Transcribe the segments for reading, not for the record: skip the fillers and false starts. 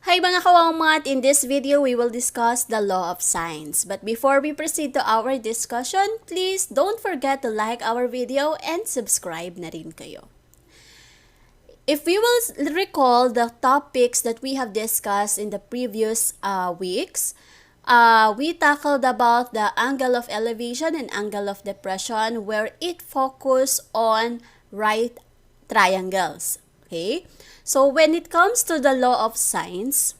Hi mga kawangmat! In this video, we will discuss the law of sines. But before we proceed to our discussion, please don't forget to like our video and subscribe na rin kayo. If we will recall the topics that we have discussed in the previous weeks, we tackled about the angle of elevation and angle of depression where it focused on right triangles. Okay? So when it comes to the law of sines,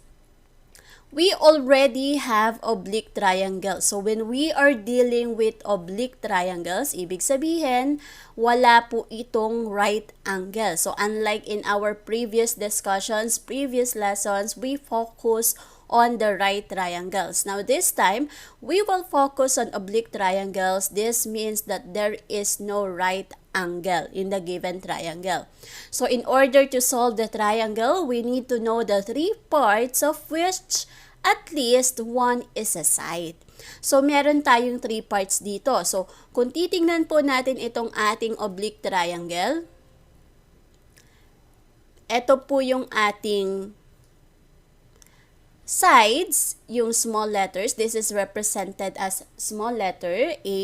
we already have oblique triangles. So when we are dealing with oblique triangles, ibig sabihin, wala po itong right angle. So unlike in our previous discussions, previous lessons, we focus on the right triangles. Now this time, we will focus on oblique triangles. This means that there is no right angle in the given triangle. So in order to solve the triangle, we need to know the three parts of which at least one is a side. So meron tayong three parts dito. So kung titingnan po natin itong ating oblique triangle, ito po yung ating sides, yung small letters. This is represented as small letter A,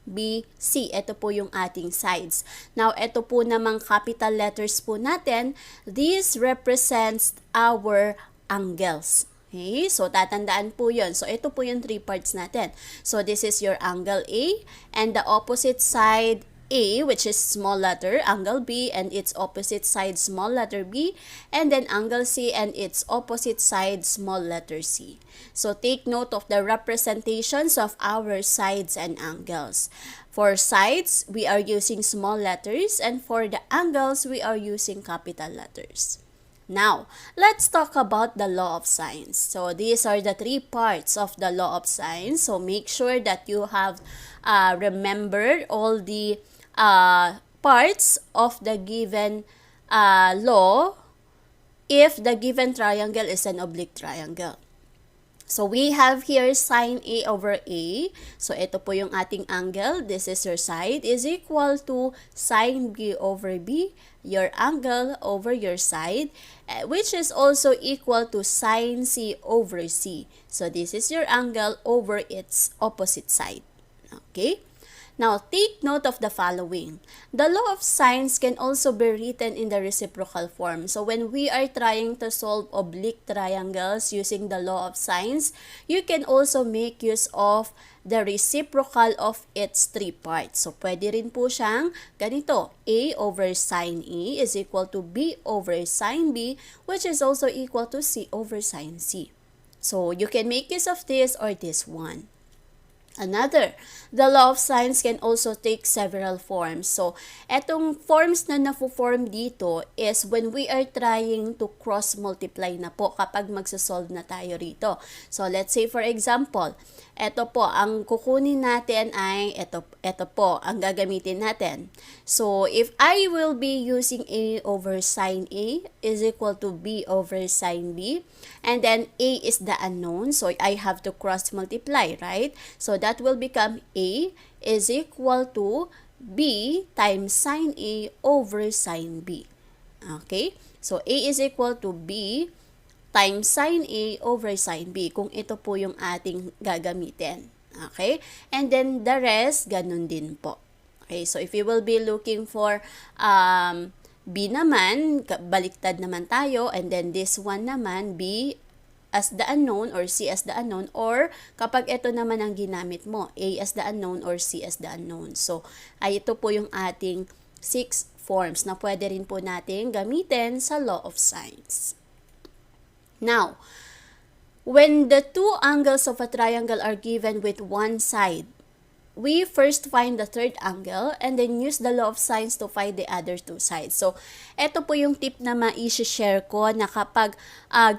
B, C. Ito po yung ating sides. Now, ito po namang capital letters po natin. This represents our angles. Okay? So, tatandaan po yun. So, ito po yung three parts natin. So, this is your angle A and the opposite side A, which is small letter, angle B, and its opposite side, small letter B, and then angle C and its opposite side, small letter C. So take note of the representations of our sides and angles. For sides, we are using small letters, and for the angles, we are using capital letters. Now, let's talk about the law of sines. So these are the three parts of the law of sines. So make sure that you have remembered all the parts of the given law if the given triangle is an oblique triangle. So we have here sine A over A. So ito po yung ating angle. This is your side is equal to sine B over B, your angle over your side, which is also equal to sine C over C. So this is your angle over its opposite side. Okay? Now, take note of the following. The law of sines can also be written in the reciprocal form. So, when we are trying to solve oblique triangles using the law of sines, you can also make use of the reciprocal of its three parts. So, pwede rin po siyang ganito. A over sine A is equal to B over sine B, which is also equal to C over sine C. So, you can make use of this or this one. Another, the law of sines can also take several forms. So, etong forms na na-form dito is when we are trying to cross-multiply na po kapag magsasolve na tayo rito. So, let's say for example, eto po, ang kukunin natin ay eto po, ang gagamitin natin. So, if I will be using A over sine A is equal to B over sine B, and then A is the unknown, so I have to cross-multiply, right? So, that will become A is equal to B times sine A over sine B. Okay? So, A is equal to B times sine A over sine B, kung ito po yung ating gagamitin. Okay? And then, the rest, ganun din po. Okay? So, if you will be looking for B naman, baliktad naman tayo, and then this one naman, B as the unknown or C as the unknown, or kapag ito naman ang ginamit mo, A as the unknown or C as the unknown. So, ay ito po yung ating 6 forms na pwede rin po natin gamitin sa law of sines. Now, when the two angles of a triangle are given with one side, we first find the third angle and then use the law of sines to find the other two sides. So, ito po yung tip na ma-share ko na kapag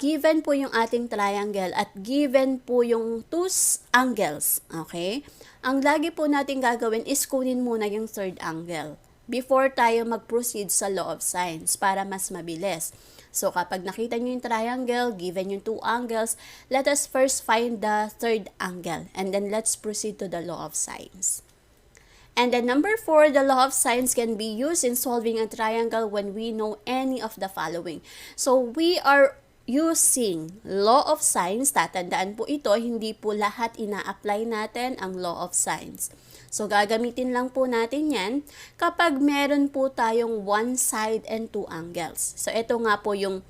given po yung ating triangle at given po yung two angles, okay? Ang lagi po natin gagawin is kunin muna yung third angle before tayo mag-proceed sa law of sines para mas mabilis. So, kapag nakita nyo yung triangle, given yung two angles, let us first find the third angle. And then, let's proceed to the law of sines. And then, number 4, the law of sines can be used in solving a triangle when we know any of the following. So, we are using law of sines, tatandaan po ito, hindi po lahat ina-apply natin ang law of sines. So, gagamitin lang po natin yan kapag meron po tayong one side and two angles. So, ito nga po yung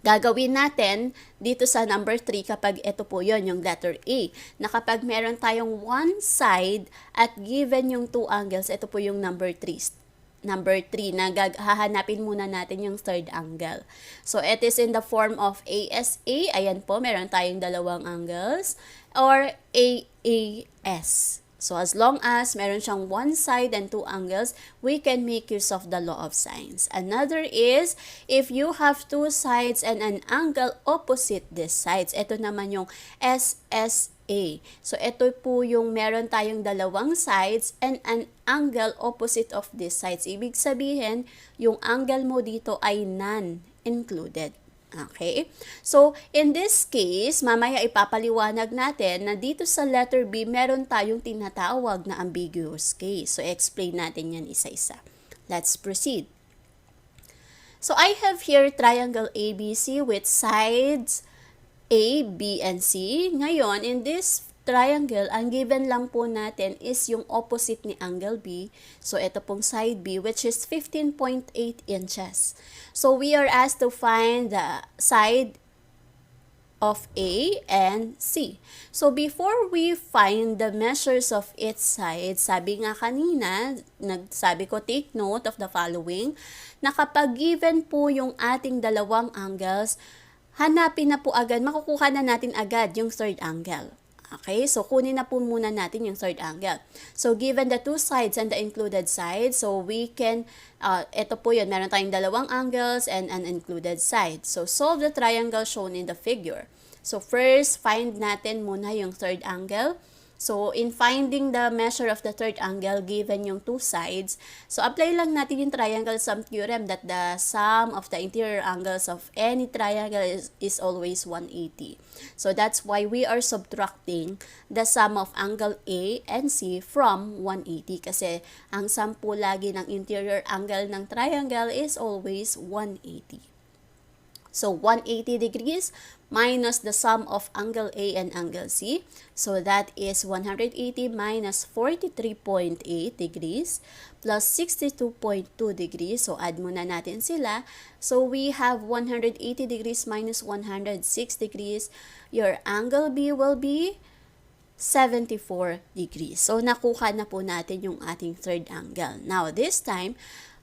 gagawin natin dito sa number 3 kapag ito po yon yung letter A. Na kapag meron tayong one side at given yung two angles, ito po yung number 3. Number 3 na hahanapin muna natin yung third angle. So, it is in the form of ASA. Ayan po, meron tayong dalawang angles. Or AAS. So, as long as meron siyang one side and two angles, we can make use of the law of sines. Another is, if you have two sides and an angle opposite these sides. Ito naman yung SSA. So, ito po yung meron tayong dalawang sides and an angle opposite of these sides. Ibig sabihin, yung angle mo dito ay non-included. Okay? So, in this case, mamaya ipapaliwanag natin na dito sa letter B, meron tayong tinatawag na ambiguous case. So, explain natin yan isa-isa. Let's proceed. So, I have here triangle ABC with sides A, B, and C. Ngayon, in this triangle, ang given lang po natin is yung opposite ni angle B. So, ito pong side B, which is 15.8 inches. So, we are asked to find the side of A and C. So, before we find the measures of each side, sabi nga kanina, nagsabi ko, take note of the following, na kapag given po yung ating dalawang angles, hanapin na po agad, makukuha na natin agad yung third angle. Okay, so kunin na po muna natin yung third angle. So, given the two sides and the included side, so we can, ito po yun, meron tayong dalawang angles and an included side. So, solve the triangle shown in the figure. So, first, find natin muna yung third angle. So, in finding the measure of the third angle given yung two sides, so apply lang natin yung triangle sum theorem that the sum of the interior angles of any triangle is always 180. So, that's why we are subtracting the sum of angle A and C from 180 kasi ang sum po lagi ng interior angle ng triangle is always 180. So, 180 degrees minus the sum of angle A and angle C. So, that is 180 minus 43.8 degrees plus 62.2 degrees. So, add muna natin sila. So, we have 180 degrees minus 106 degrees. Your angle B will be 74 degrees. So, nakuha na po natin yung ating third angle. Now, this time,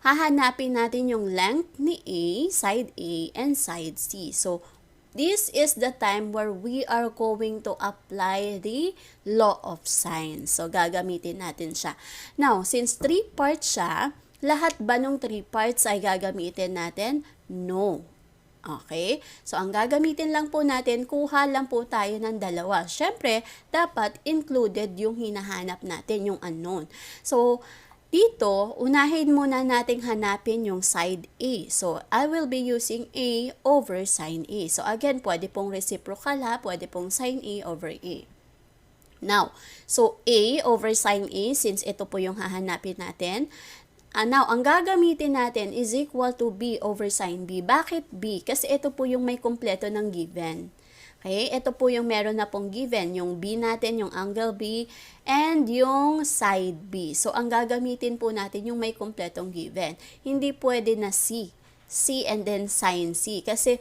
hahanapin natin yung length ni A, side A, and side C. So, this is the time where we are going to apply the law of sines. So, gagamitin natin siya. Now, since 3 parts siya, lahat ba nung 3 parts ay gagamitin natin? No. Okay? So, ang gagamitin lang po natin, kuha lang po tayo ng dalawa. Siyempre, dapat included yung hinahanap natin, yung unknown. So, dito, unahin muna nating hanapin yung side A. So, I will be using A over sin A. So, again, pwede pong reciprocal ha, pwede pong sin A over A. Now, so A over sin A, since ito po yung hahanapin natin. Now, ang gagamitin natin is equal to B over sin B. Bakit B? Kasi ito po yung may kumpleto ng given. Okay, ito po yung meron na pong given, yung B natin, yung angle B, and yung side B. So, ang gagamitin po natin yung may kumpletong given. Hindi pwede na C. C and then sin C. Kasi,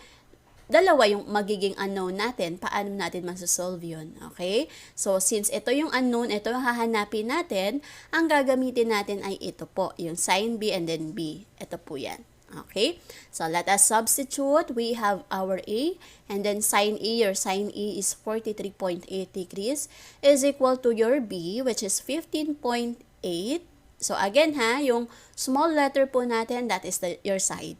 dalawa yung magiging unknown natin. Paano natin masasolve yun? Okay? So, since ito yung unknown, ito yung hahanapin natin, ang gagamitin natin ay ito po, yung sin B and then B. Ito po yan. Okay, so let us substitute. We have our A, and then sin A, your sin A is 43.8 degrees, is equal to your B, which is 15.8. So again ha, yung small letter po natin, that is your side.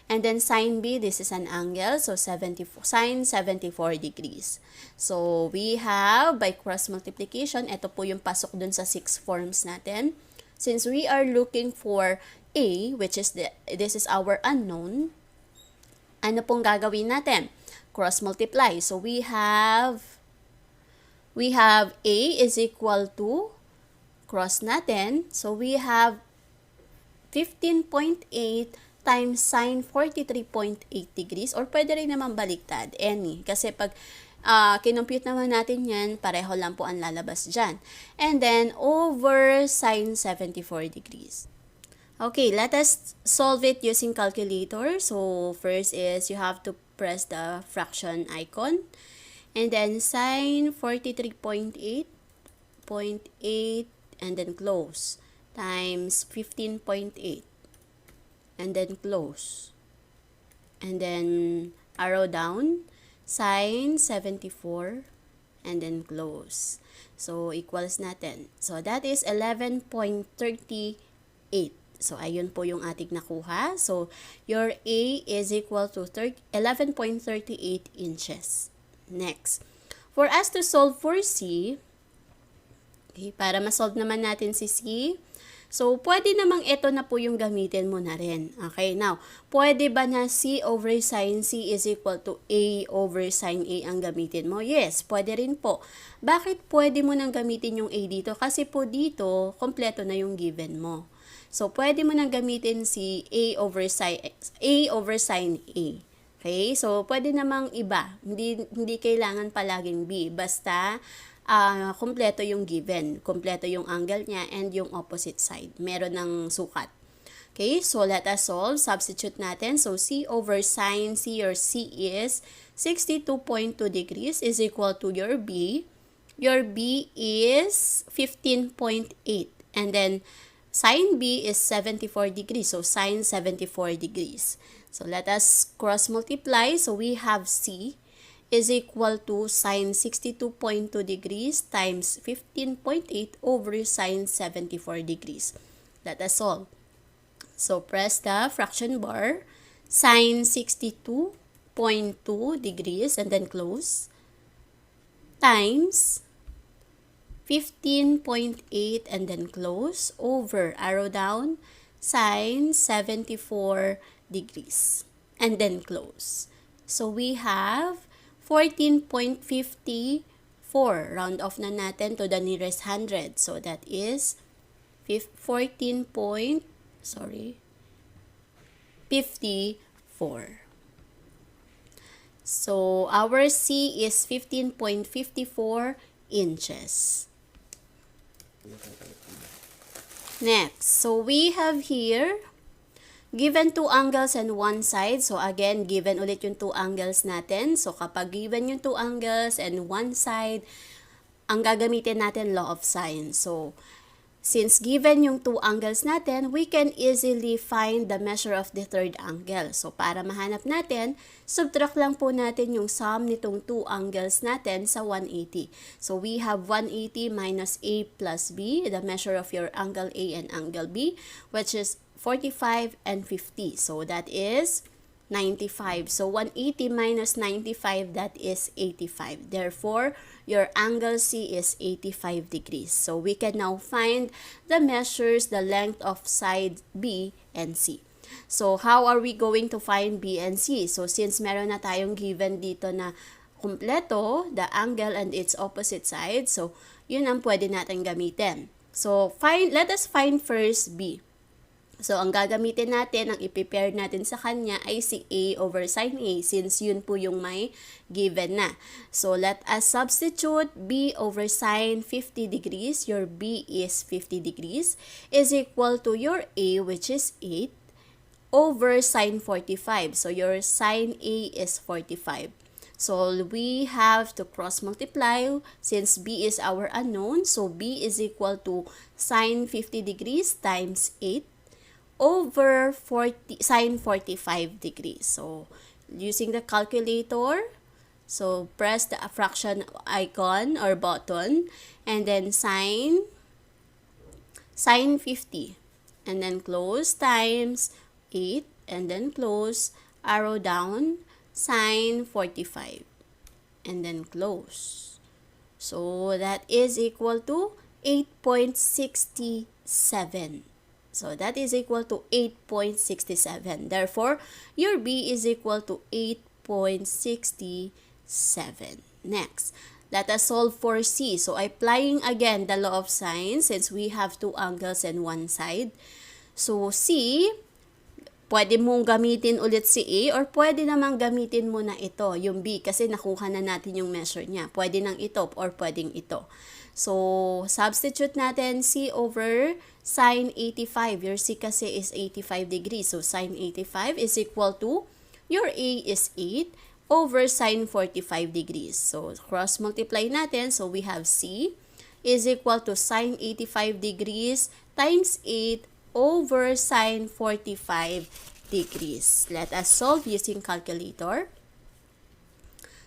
And then sin B, this is an angle, so 74, sin 74 degrees. So we have, by cross multiplication, ito po yung pasok dun sa 6 forms natin. Since we are looking for A, which is this is our unknown, ano pong gagawin natin? Cross multiply. So we have A is equal to, cross natin, so we have 15.8 times sine 43.8 degrees, or pwede rin naman baliktad, any. Kasi pag kinompute naman natin yan, pareho lang po ang lalabas dyan. And then, over sine 74 degrees. Okay, let us solve it using calculator. So, first is you have to press the fraction icon. And then, sine 43.8, and then close, times 15.8, and then close. And then, arrow down, sine 74, and then close. So, equals natin. So, that is 11.38. So, ayun po yung ating nakuha. So, your A is equal to 11.38 inches. Next. For us to solve for C, okay, para ma-solve naman natin si C, so, pwede namang ito na po yung gamitin mo na rin. Okay, now, pwede ba na C over sin C is equal to A over sin A ang gamitin mo? Yes, pwede rin po. Bakit pwede mo nang gamitin yung A dito? Kasi po dito, kompleto na yung given mo. So, pwede mo nang gamitin si A over sin A. Okay? So, pwede namang iba. Hindi kailangan palaging B. Basta, kompleto yung given. Kompleto yung angle niya and yung opposite side. Meron ng sukat. Okay? So, let us solve. Substitute natin. So, C over sin C, or C is 62.2 degrees is equal to your B. Your B is 15.8. And then, sin B is 74 degrees. So, sin 74 degrees. So, let us cross multiply. So, we have C is equal to sin 62.2 degrees times 15.8 over sin 74 degrees. Let us solve. So, press the fraction bar. Sin 62.2 degrees and then close. Times 15.8 and then close over, arrow down, sin 74 degrees and then close. So, we have 14.54. Round off na natin to the nearest 100. So, that is 14.54. So, our C is 15.54 inches. Next, so we have here given two angles and one side. So again, given ulit yung two angles natin. So kapag given yung two angles and one side, ang gagamitin natin law of sine. So since given yung two angles natin, we can easily find the measure of the third angle. So para mahanap natin, subtract lang po natin yung sum nitong two angles natin sa 180. So we have 180 minus A plus B, the measure of your angle A and angle B, which is 45 and 50. So that is 95. So 180 minus 95, that is 85. Therefore, your angle C is 85 degrees. So we can now find the measures, the length of side B and C. So how are we going to find B and C? So since meron na tayong given dito na kumpleto, the angle and its opposite side, so yun ang pwede natin gamitin. So let us find first B. So, ang gagamitin natin, ang i-prepare natin sa kanya ay si A over sin A, since yun po yung may given na. So, let us substitute B over sin 50 degrees, your B is 50 degrees, is equal to your A, which is 8, over sin 45. So, your sin A is 45. So, we have to cross multiply since B is our unknown. So, B is equal to sin 50 degrees times 8. Over sin 45 degrees. So, using the calculator, so press the fraction icon or button, and then sin 50, and then close, times 8, and then close, arrow down, sin 45, and then close. So, that is equal to 8.67. So, that is equal to 8.67. Therefore, your B is equal to 8.67. Next, let us solve for C. So, applying again the law of sine, since we have two angles and one side. So, C, Pwede mong gamitin ulit si A or pwede namang gamitin mo na ito, yung B, kasi nakuha na natin yung measure niya. Pwede nang ito or pwedeng ito. So, substitute natin C over sine 85. Your C kasi is 85 degrees. So, sine 85 is equal to, your A is 8 over sine 45 degrees. So, cross-multiply natin. So, we have C is equal to sine 85 degrees times 8 over sine 45 degrees. Let us solve using calculator.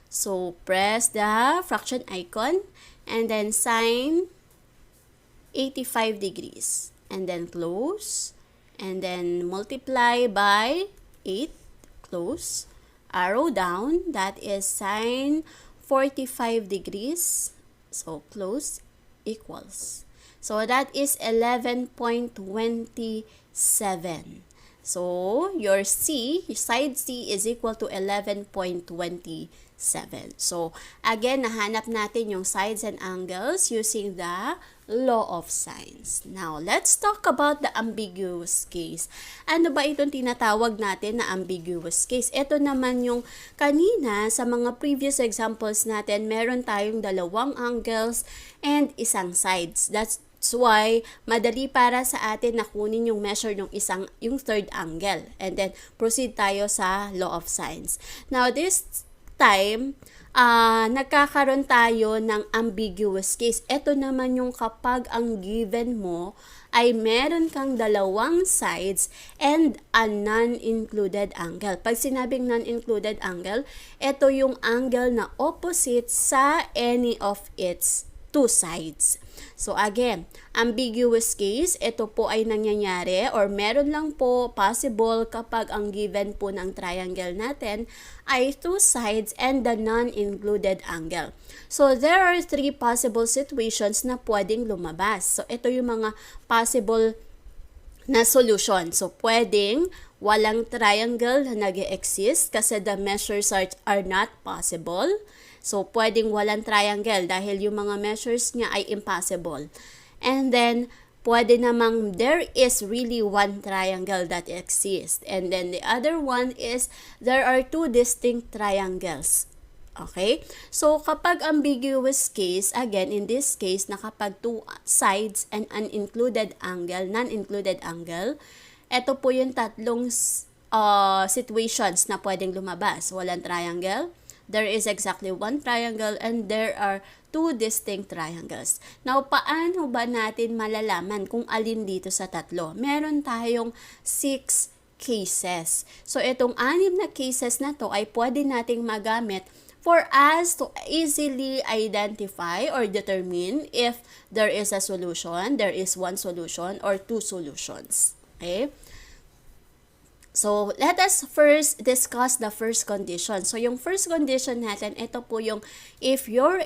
So, press the fraction icon and then sine 85 degrees. And then close. And then multiply by 8. Close. Arrow down. That is sine 45 degrees. So, close equals. So, that is 11.27. So, your C, your side C is equal to 11.27. So, again, nahanap natin yung sides and angles using the law of sines. Now, let's talk about the ambiguous case. Ano ba itong tinatawag natin na ambiguous case? Ito naman yung kanina sa mga previous examples natin, meron tayong dalawang angles and isang sides. That's why madali para sa atin na kunin yung measure yung third angle. And then, proceed tayo sa law of sines. Now, this time, nagkakaroon tayo ng ambiguous case. Ito naman yung kapag ang given mo ay meron kang dalawang sides and a non-included angle. Pag sinabing non-included angle, ito yung angle na opposite sa any of its two sides. So again, ambiguous case, ito po ay nangyayari or meron lang po possible kapag ang given po ng triangle natin ay two sides and the non-included angle. So there are three possible situations na pwedeng lumabas. So ito yung mga possible na solution. So pwedeng walang triangle na nag-exist kasi the measures are not possible. So, pwedeng walang triangle dahil yung mga measures niya ay impossible. And then, pwede namang there is really one triangle that exists. And then, the other one is there are two distinct triangles. Okay? So, kapag ambiguous case, again, in this case, na kapag two sides and an included angle, non-included angle, ito po yung tatlong situations na pwedeng lumabas. Walang triangle, there is exactly one triangle, and there are two distinct triangles. Now, paano ba natin malalaman kung alin dito sa tatlo? Meron tayong 6 cases. So, itong 6 na cases na to ay pwede nating magamit for us to easily identify or determine if there is a solution, there is one solution, or two solutions. Okay? So, let us first discuss the first condition. So, yung first condition natin, ito po yung if your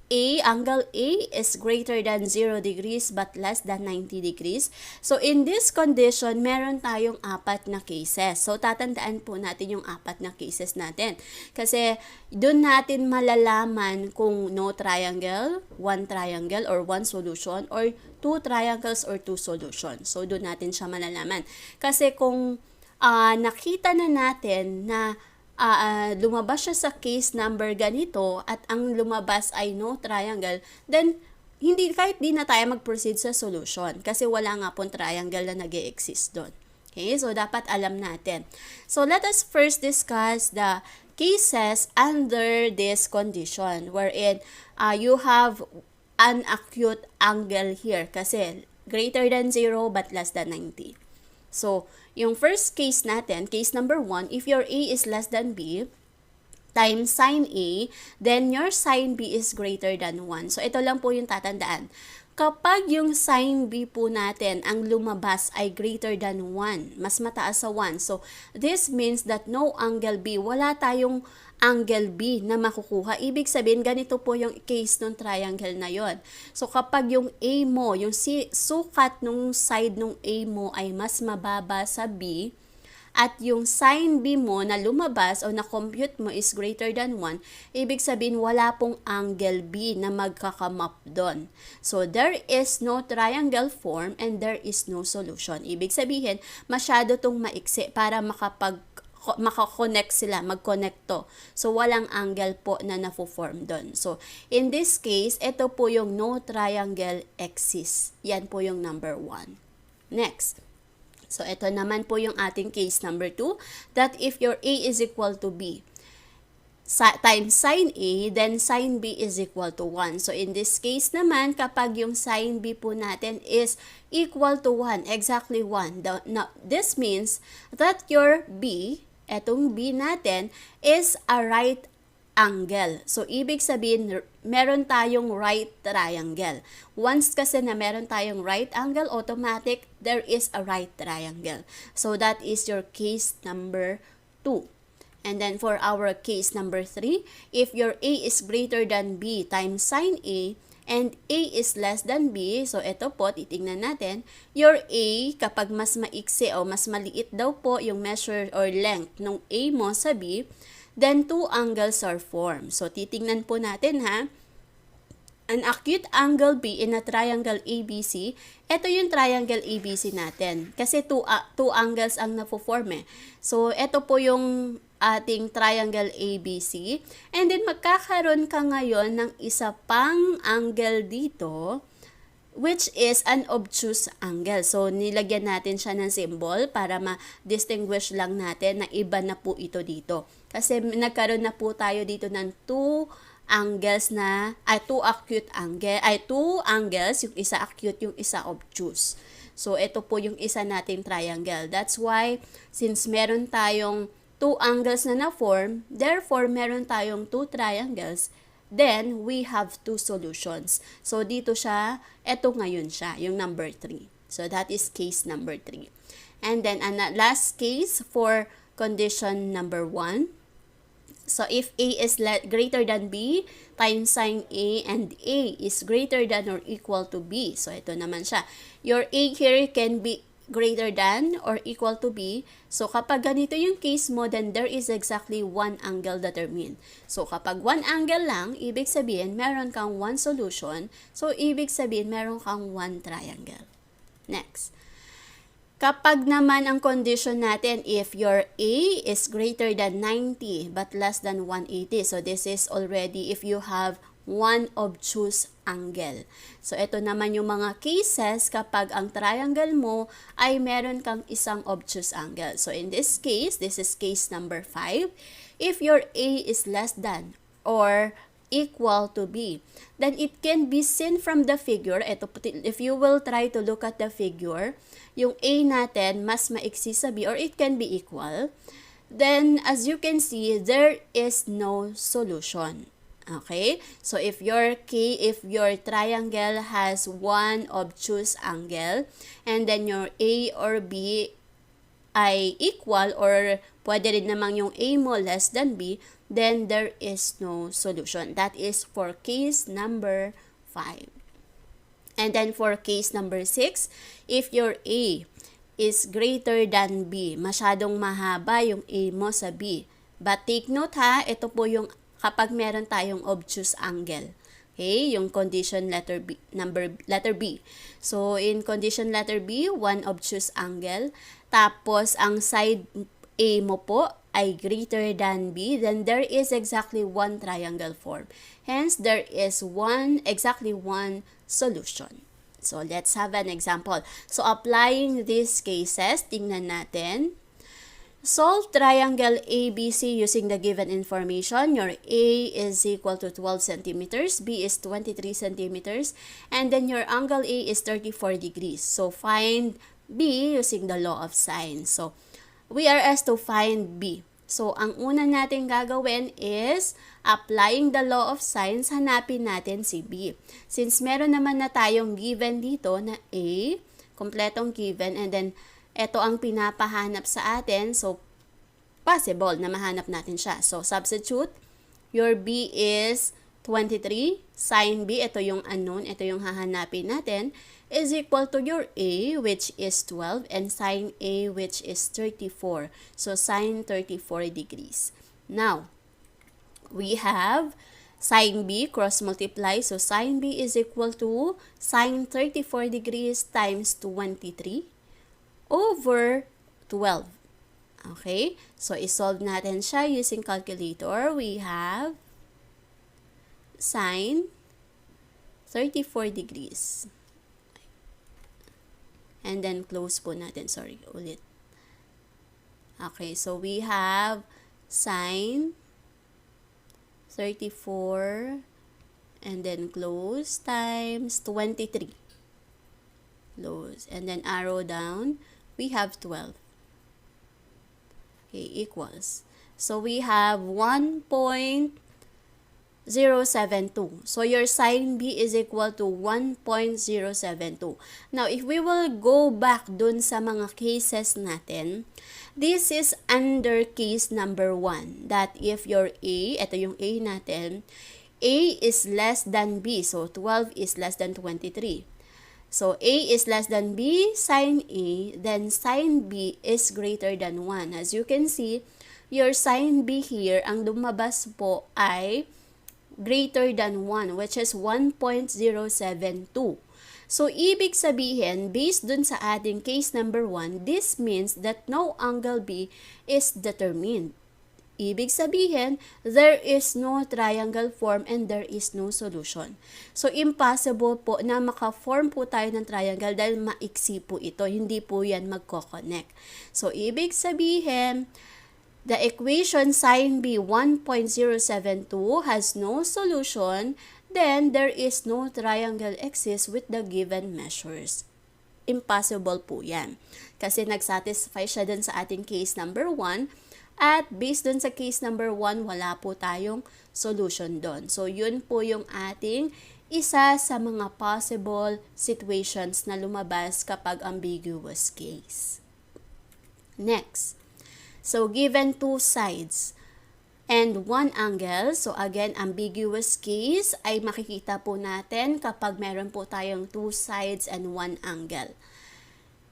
angle A is greater than 0 degrees but less than 90 degrees. So, in this condition, meron tayong 4 na cases. So, tatandaan po natin yung 4 na cases natin. Kasi, doon natin malalaman kung no triangle, one triangle, or one solution, or two triangles, or two solutions. So, doon natin siya malalaman. Kasi kung nakita na natin na lumabas siya sa case number ganito at ang lumabas ay no triangle, then kahit di na tayo mag-proceed sa solution kasi wala nga pong triangle na nag-e-exist doon. Okay, so dapat alam natin. So let us first discuss the cases under this condition wherein you have an acute angle here kasi greater than 0 but less than 90. So, yung first case natin, case number 1, if your A is less than B times sine A, then your sine B is greater than 1. So, ito lang po yung tatandaan. Kapag yung sine B po natin, ang lumabas ay greater than 1, mas mataas sa 1. So, this means that no angle B, wala tayong angle B na makukuha. Ibig sabihin, ganito po yung case ng triangle na yon. So, kapag yung A mo, yung sukat nung side nung A mo ay mas mababa sa B, at yung sine B mo na lumabas o na-compute mo is greater than 1, ibig sabihin wala pong angle B na magkakamap doon. So, there is no triangle form and there is no solution. Ibig sabihin, masyado tong maiksi para makakonect sila, magkonekto. So, walang angle po na na-form doon. So, in this case, ito po yung no triangle exists. Yan po yung number 1. Next. So, ito naman po yung ating case number 2, that if your A is equal to B times sine A, then sine B is equal to 1. So, in this case naman, kapag yung sine B po natin is equal to 1, exactly 1. Now, this means that your B, etong B natin, is a right angle. So, ibig sabihin, meron tayong right triangle. Once kasi na meron tayong right angle, automatic, there is a right triangle. So, that is your case number 2. And then, for our case number 3, if your A is greater than B times sine A, and A is less than B, so ito po, titingnan natin, your A, kapag mas maiksi o mas maliit daw po yung measure or length ng A mo sa B, then two angles are formed. So, titingnan po natin ha. An acute angle B in a triangle ABC, ito yung triangle ABC natin. Kasi two angles ang napo-form eh. So, ito po yung ating triangle ABC. And then, magkakaroon ka ngayon ng isa pang angle dito, which is an obtuse angle. So, nilagyan natin siya ng symbol para ma-distinguish lang natin na iba na po ito dito. Kasi nagkaroon na po tayo dito ng two angles, yung isa acute, yung isa obtuse. So, ito po yung isa nating triangle. That's why, since meron tayong two angles na na-form, therefore, meron tayong two triangles, then, we have two solutions. So, dito siya, eto ngayon siya, yung number 3. So, that is case number 3. And then, last case for condition number 1. So, if A is greater than B times sine A and A is greater than or equal to B. So, ito naman siya. Your A here can be greater than or equal to B. So, kapag ganito yung case mo, then there is exactly one angle determined. So, kapag one angle lang, ibig sabihin, meron kang one solution. So, ibig sabihin, meron kang one triangle. Next. Kapag naman ang condition natin, if your A is greater than 90 but less than 180. So, this is already if you have one obtuse angle. So, ito naman yung mga cases kapag ang triangle mo ay meron kang isang obtuse angle. So, in this case, this is case number 5. If your A is less than or equal to B, then it can be seen from the figure. Ito, if you will try to look at the figure, yung A natin mas maiksi sa B or it can be equal. Then, as you can see, there is no solution. Okay? So, if your triangle has one obtuse angle, and then your A or B ay equal, or pwede rin namang yung A mo less than B, then there is no solution. That is for case number 5. And then for case number 6, if your A is greater than B, masyadong mahaba yung A mo sa B. But take note ha, ito po yung kapag meron tayong obtuse angle. Okay, yung condition letter B. So, in condition letter B, one obtuse angle. Tapos, ang side A mo po ay greater than B, then there is exactly one triangle form. Hence, there is exactly one solution. So, let's have an example. So, applying these cases, tingnan natin. Solve triangle ABC using the given information. Your A is equal to 12 centimeters, B is 23 centimeters, and then your angle A is 34 degrees. So, find B using the law of sine. So, we are asked to find B. So, ang una natin gagawin is applying the law of sines, hanapin natin si B. Since meron naman na tayong given dito na A, kompletong given, and then ito ang pinapahanap sa atin, so possible na mahanap natin siya. So, substitute, your B is 23, sin B, ito yung unknown, ito yung hahanapin natin, is equal to your A, which is 12, and sin A, which is 34. So, sin 34 degrees. Now, we have sin B, cross multiply. So, sin B is equal to sin 34 degrees times 23 over 12. Okay? So, isolve natin siya using calculator. We have sin 34 degrees. And then, close po natin. Sorry, ulit. Okay, so we have sin 34 and then close times 23. Close. And then arrow down, we have 12. Okay, equals. So we have 1.072. So your sin B is equal to 1.072. Now, if we will go back dun sa mga cases natin, this is under case number 1. That if your A, ito yung A natin, A is less than B. So 12 is less than 23. So, A is less than B, sin A, then sin B is greater than 1. As you can see, your sin B here, ang lumabas po ay greater than 1, which is 1.072. So, ibig sabihin, based dun sa ating case number 1, this means that no angle B is determined. Ibig sabihin, there is no triangle form and there is no solution. So, impossible po na maka-form po tayo ng triangle dahil maiksi po ito. Hindi po yan magko-connect. So, ibig sabihin, the equation sin B 1.072 has no solution, then there is no triangle exists with the given measures. Impossible po yan. Kasi nag-satisfy siya dun sa ating case number 1. At based dun sa case number 1, wala po tayong solution doon. So, yun po yung ating isa sa mga possible situations na lumabas kapag ambiguous case. Next. So, given two sides and one angle. So, again, ambiguous case ay makikita po natin kapag meron po tayong two sides and one angle.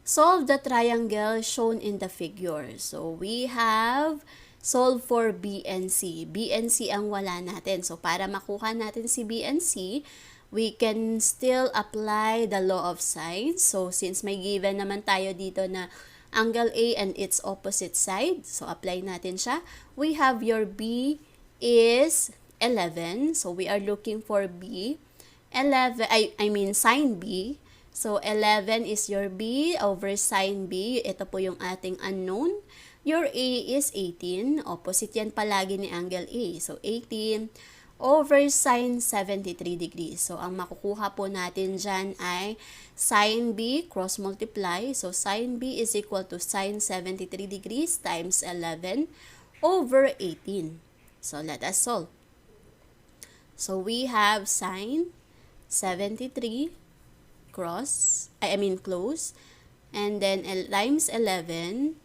Solve the triangle shown in the figure. So, we have solve for B and C. B and C ang wala natin. So, para makuha natin si B and C, we can still apply the law of sines. So, since may given naman tayo dito na angle A and its opposite side, so apply natin siya. We have your B is 11. So, we are looking for B. 11, I mean sin B. So, 11 is your B over sin B. Ito po yung ating unknown. Your A is 18. Opposite yan palagi ni angle A. So, 18 over sin 73 degrees. So, ang makukuha po natin dyan ay sin B cross multiply. So, sin B is equal to sin 73 degrees times 11 over 18. So, let us solve. So, we have sin 73 close, and then times 11,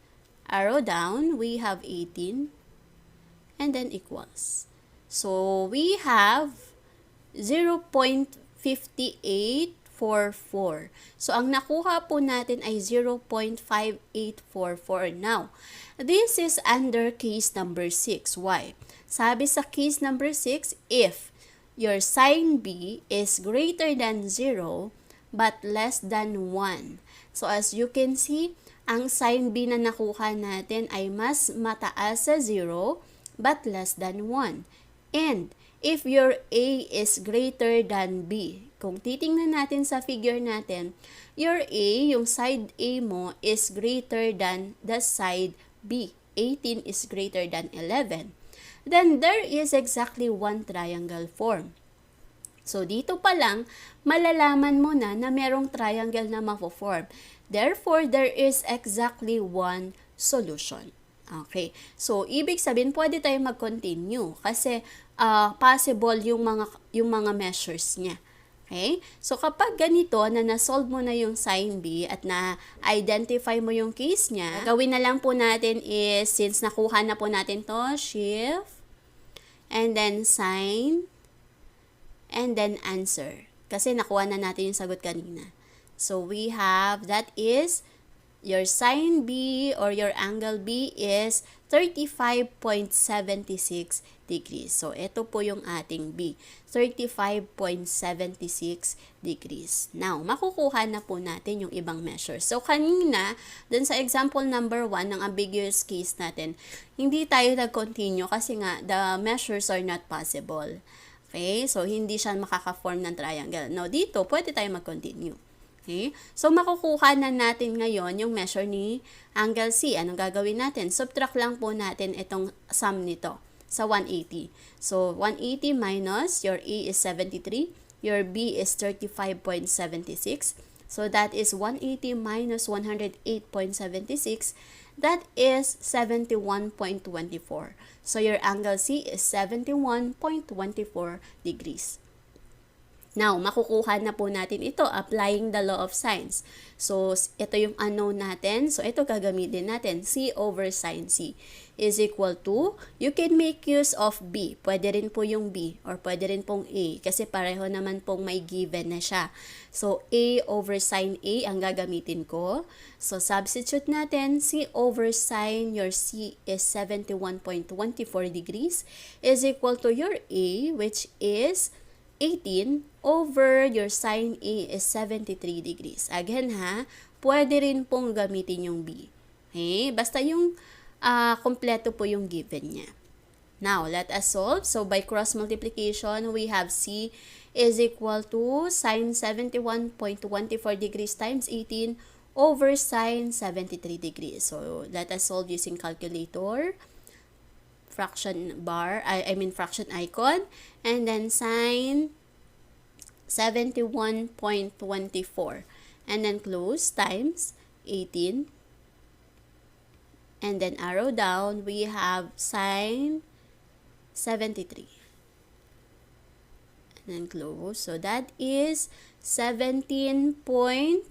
arrow down, we have 18, and then equals. So, we have 0.5844. So, ang nakuha po natin ay 0.5844. Now, this is under case number 6. Why? Sabi sa case number 6, if your sin B is greater than 0, but less than 1. So, as you can see, ang sin B na nakuha natin ay mas mataas sa 0, but less than 1. And, if your A is greater than B, kung titingnan natin sa figure natin, your A, yung side A mo, is greater than the side B. 18 is greater than 11. Then, there is exactly one triangle form. So, dito pa lang, malalaman mo na merong triangle na mafo-form. Therefore, there is exactly one solution. Okay. So, ibig sabihin, pwede tayong mag-continue kasi possible yung mga measures niya. Okay? So, kapag ganito na na-solve mo na yung sin B at na-identify mo yung case niya, gawin na lang po natin is, since nakuha na po natin to, shift, and then sin and then answer. Kasi nakuha na natin yung sagot kanina. So, we have, that is, your sine B or your angle B is 35.76 degrees. So, ito po yung ating B, 35.76 degrees. Now, makukuha na po natin yung ibang measures. So, kanina, dun sa example number 1 ng ambiguous case natin, hindi tayo nag-continue kasi nga, the measures are not possible. Okay? So, hindi siya makaka-form ng triangle. Now, dito, pwede tayo mag-continue. Okay? So, makukuha na natin ngayon yung measure ni angle C. Anong gagawin natin? Subtract lang po natin itong sum nito sa 180. So, 180 minus, your A is 73, your B is 35.76. So, that is 180 minus 108.76. That is 71.24. So, your angle C is 71.24 degrees. Now, makukuha na po natin ito applying the law of sines. So, ito yung unknown natin. So, ito gagamitin natin. C over sine C is equal to, you can make use of B. Pwede rin po yung B or pwede rin pong A kasi pareho naman pong may given na siya. So, A over sine A ang gagamitin ko. So, substitute natin. C over sine, your C is 71.24 degrees is equal to your A, which is 18 over your sine A is 73 degrees. Again ha, pwede rin pong gamitin yung B. Okay? Basta yung kompleto po yung given niya. Now, let us solve. So, by cross multiplication, we have C is equal to sine 71.24 degrees times 18 over sine 73 degrees. So, let us solve using calculator. Fraction bar, I mean fraction icon, and then sine 71.24, and then close times 18, and then arrow down, we have sine 73, and then close. So that is 17.82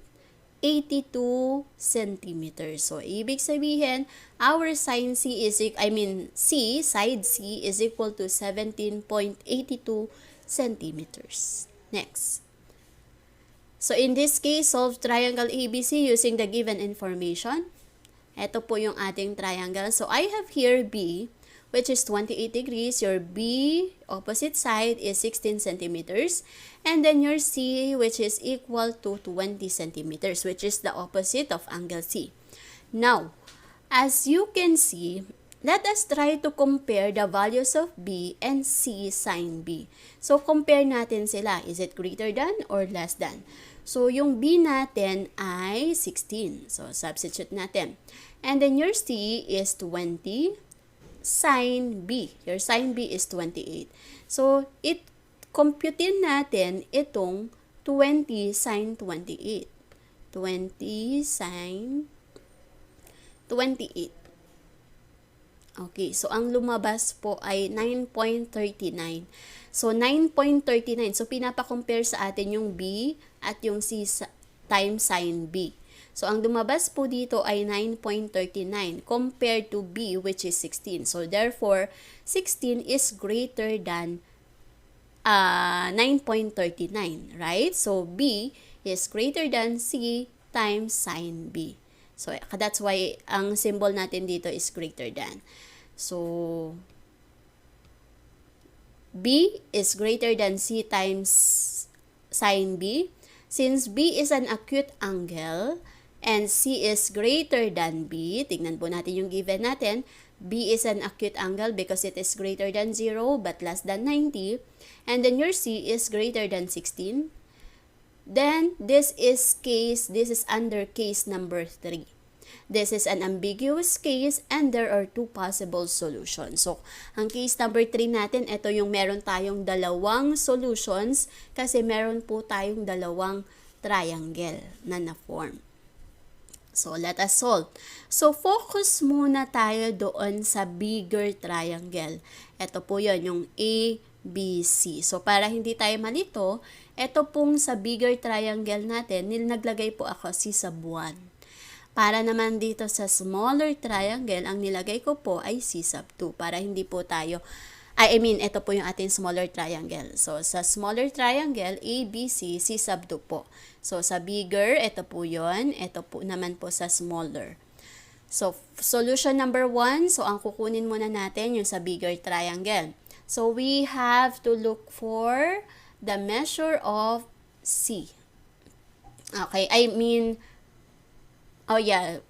centimeters. So, ibig sabihin, our sine C is, C, side C is equal to 17.82 centimeters. Next. So, in this case, solve triangle ABC using the given information. Ito po yung ating triangle. So, I have here B, which is 28 degrees. Your B opposite side is 16 centimeters. And then your C, which is equal to 20 centimeters, which is the opposite of angle C. Now, as you can see, let us try to compare the values of B and C sine B. So, compare natin sila. Is it greater than or less than? So, yung B natin ay 16. So, substitute natin. And then your C is 20. Sine B. Your sine B is 28. So, computin natin itong 20 sine 28. 20 sine 28. Okay, so ang lumabas po ay 9.39. So, 9.39. So, pinapa-compare sa atin yung B at yung C times sine B. So, ang lumabas po dito ay 9.39 compared to B, which is 16. So, therefore, 16 is greater than 9.39, right? So, B is greater than C times sine B. So, that's why ang symbol natin dito is greater than. So, B is greater than C times sine B. Since B is an acute angle, and C is greater than B, tignan po natin yung given natin, B is an acute angle because it is greater than 0 but less than 90, and then your C is greater than 16, then this is under case number 3. This is an ambiguous case and there are two possible solutions. So, ang case number 3 natin, ito yung meron tayong dalawang solutions kasi meron po tayong dalawang triangle na na-form. So, let us solve. So, focus muna tayo doon sa bigger triangle. Ito po yun, yung ABC. So, para hindi tayo malito, ito pong sa bigger triangle natin, naglagay po ako C sub 1. Para naman dito sa smaller triangle, ang nilagay ko po ay C sub 2. Para hindi po tayo, ito po yung ating smaller triangle. So, sa smaller triangle, ABC, C sub 2 po. So, sa bigger, ito po yun. Ito po naman po sa smaller. So, solution number 1, so ang kukunin muna natin yung sa bigger triangle. So, we have to look for the measure of C. Okay,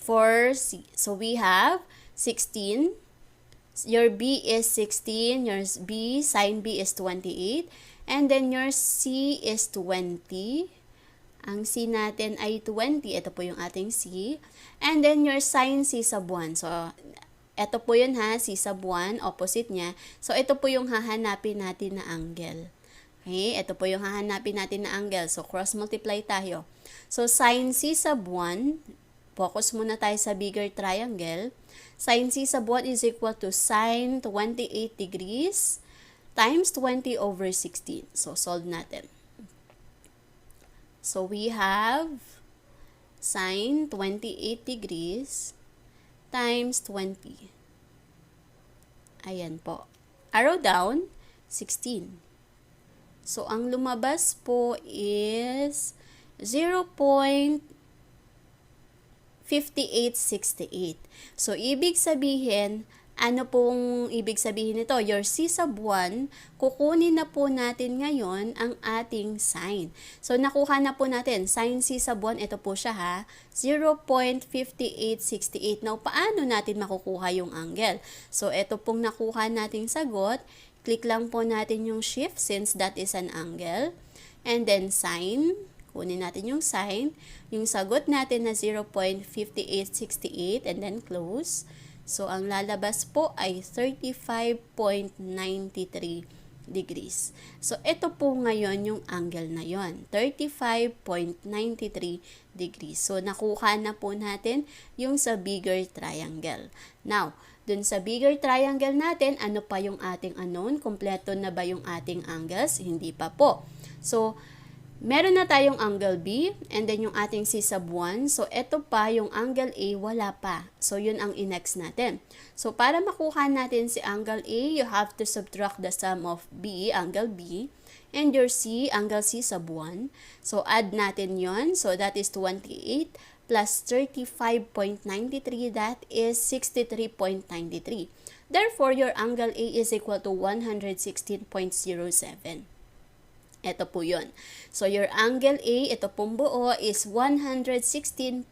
for C. So, we have 16. Your B is 16, your B, sin B is 28, and then your C is 20. Ang C natin ay 20, ito po yung ating C. And then your sin C sub 1. So, ito po yun ha, C sub 1, opposite niya. So, ito po yung hahanapin natin na angle. Okay, ito po yung hahanapin natin na angle. So, cross multiply tayo. So, sin C sub 1, focus muna tayo sa bigger triangle. Sin C sub 1 is equal to sin 28 degrees times 20 over 16. So, solve natin. So, we have sin 28 degrees times 20. Ayan po. Arrow down, 16. So, ang lumabas po is 0.5868. So, ibig sabihin, ano pong ibig sabihin nito? Your C sub 1, kukunin na po natin ngayon ang ating sin. So, nakuha na po natin. Sin C sub 1, ito po siya ha, 0.5868. Now, paano natin makukuha yung angle? So, ito pong nakuha nating sagot. Click lang po natin yung shift since that is an angle. And then, sin. Kunin natin yung sin. Yung sagot natin na 0.5868 and then close. So, ang lalabas po ay 35.93 degrees. So, ito po ngayon yung angle na yon, 35.93 degrees. So, nakuha na po natin yung sa bigger triangle. Now, dun sa bigger triangle natin, ano pa yung ating unknown? Kompleto na ba yung ating angles? Hindi pa po. So, meron na tayong angle B, and then yung ating C sub 1. So, ito pa, yung angle A, wala pa. So, yun ang in-next natin. So, para makuha natin si angle A, you have to subtract the sum of B, angle B, and your C, angle C sub 1. So, add natin yon. So, that is 28 plus 35.93, that is 63.93. Therefore, your angle A is equal to 116.07. Ito po yun. So, your angle A, ito pong buo, is 116.07.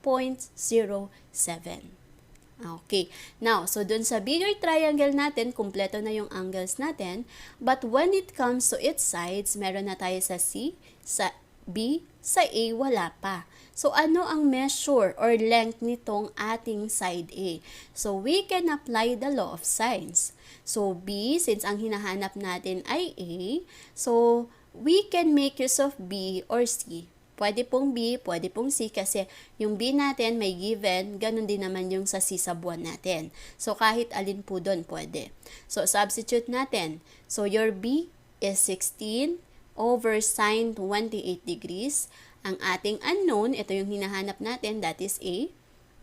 Okay. Now, so dun sa bigger triangle natin, kumpleto na yung angles natin. But when it comes to its sides, meron na tayo sa C, sa B, sa A, wala pa. So, ano ang measure or length nitong ating side A? So, we can apply the law of sines. So, B, since ang hinahanap natin ay A, so, we can make use of B or C. Pwede pong B, pwede pong C kasi yung B natin may given, ganun din naman yung sa C sub 1 natin. So, kahit alin po doon pwede. So, substitute natin. So, your B is 16 over sin 28 degrees. Ang ating unknown, ito yung hinahanap natin, that is A,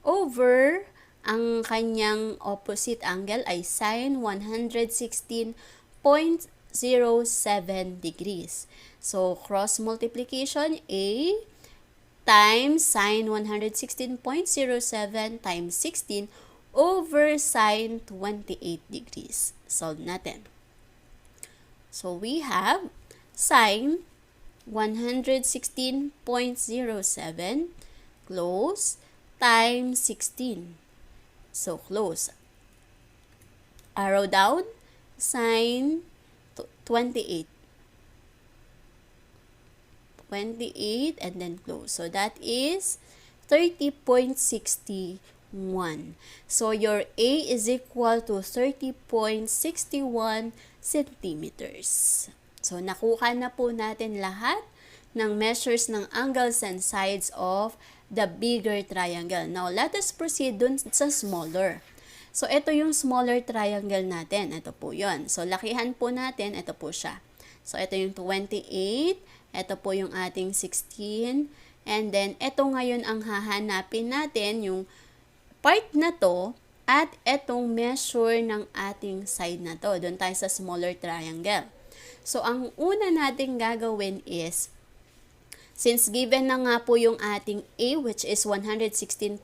over ang kanyang opposite angle ay sin 116.07 degrees. So, cross multiplication, A times sin 116.07 times 16 over sin 28 degrees. Solve natin. So, we have sin 116.07 close times 16. So, close. Arrow down, sin 28. 28 and then close. So, that is 30.61. So, your A is equal to 30.61 centimeters. So, nakuha na po natin lahat ng measures ng angles and sides of the bigger triangle. Now, let us proceed dun sa smaller. So, ito yung smaller triangle natin. Ito po yon. So, lakihan po natin. Ito po siya. So, ito yung 28. Ito po yung ating 16. And then, ito ngayon ang hahanapin natin. Yung part na to, at etong measure ng ating side na to. Doon tayo sa smaller triangle. So, ang una natin gagawin is, since given na nga po yung ating A, which is 116.07,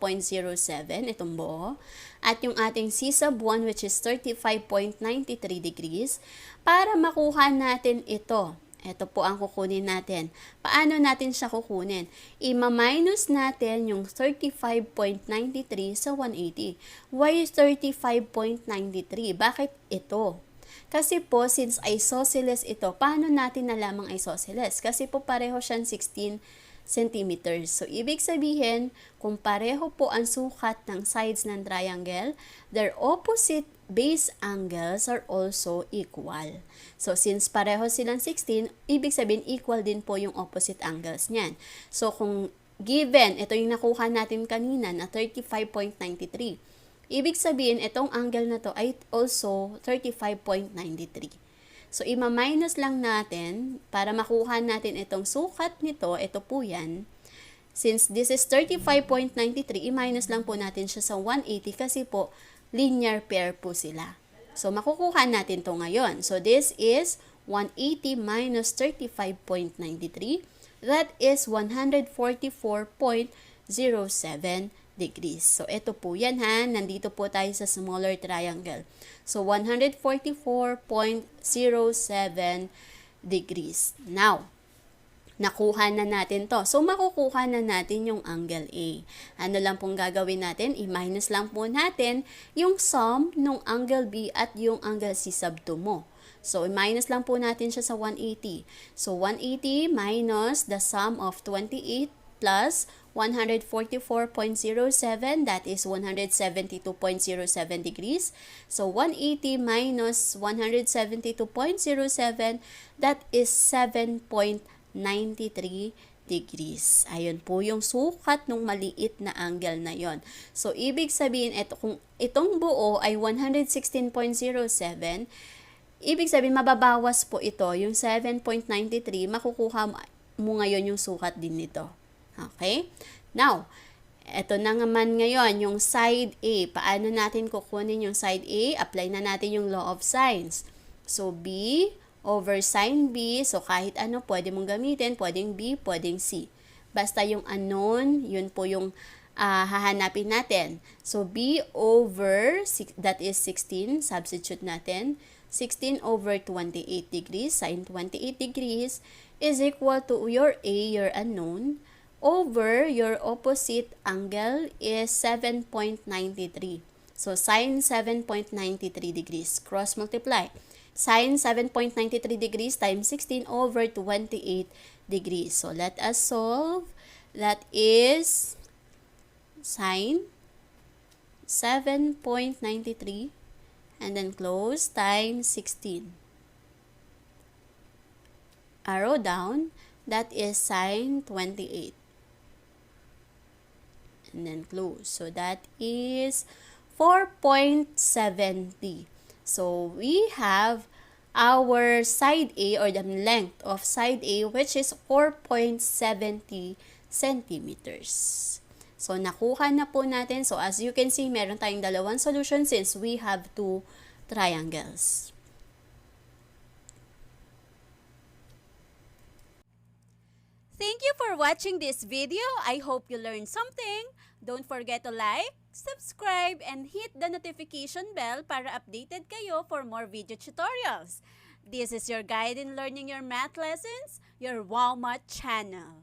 itong buo, at yung ating C sub 1, which is 35.93 degrees, para makuha natin ito, ito po ang kukunin natin. Paano natin siya kukunin? I-minus natin yung 35.93 sa 180. Why 35.93? Bakit ito? Kasi po, since isosceles ito, paano natin nalamang isosceles? Kasi po pareho siyang 16 centimeters. So, ibig sabihin, kung pareho po ang sukat ng sides ng triangle, their opposite base angles are also equal. So, since pareho silang 16, ibig sabihin, equal din po yung opposite angles niyan. So, kung given, ito yung nakuha natin kanina na 35.93. Ibig sabihin, itong angle na to ay also 35.93. So, ima-minus lang natin para makuha natin itong sukat nito. Ito po yan. Since this is 35.93, i-minus lang po natin siya sa 180 kasi po linear pair po sila. So, makukuha natin to ngayon. So, this is 180 minus 35.93. That is 144.07 degrees. So, ito po yan ha. Nandito po tayo sa smaller triangle. So, 144.07 degrees. Now, nakuha na natin to. So, makukuha na natin yung angle A. Ano lang pong gagawin natin? I-minus lang po natin yung sum ng angle B at yung angle C sub 2 mo. So, i-minus lang po natin siya sa 180. So, 180 minus the sum of 28 plus 144.07, that is 172.07 degrees. So, 180 minus 172.07, that is 7.93 degrees. Ayun po yung sukat ng maliit na angle na yon. So, ibig sabihin, kung itong buo ay 116.07, ibig sabihin, mababawas po ito, yung 7.93, makukuha mo ngayon yung sukat din nito. Okay? Now, eto na naman ngayon, yung side A. Paano natin kukunin yung side A? Apply na natin yung law of sines. So, B over sin B. So, kahit ano, pwede mong gamitin. Pwedeng B, pwedeng C. Basta yung unknown, yun po yung hahanapin natin. So, B over, that is 16. Substitute natin. 16 over 28 degrees. Sin 28 degrees is equal to your A, your unknown, over your opposite angle is 7.93. So, sin 7.93 degrees. Cross multiply. Sin 7.93 degrees times 16 over 28 degrees. So, let us solve. That is sin 7.93 and then close times 16. Arrow down. That is sin 28. And then close. So, that is 4.70. So, we have our side A or the length of side A which is 4.70 centimeters. So, nakuha na po natin. So, as you can see, meron tayong dalawang solution since we have two triangles. Thank you for watching this video. I hope you learned something. Don't forget to like, subscribe, and hit the notification bell para updated kayo for more video tutorials. This is your guide in learning your math lessons, your Walmart channel.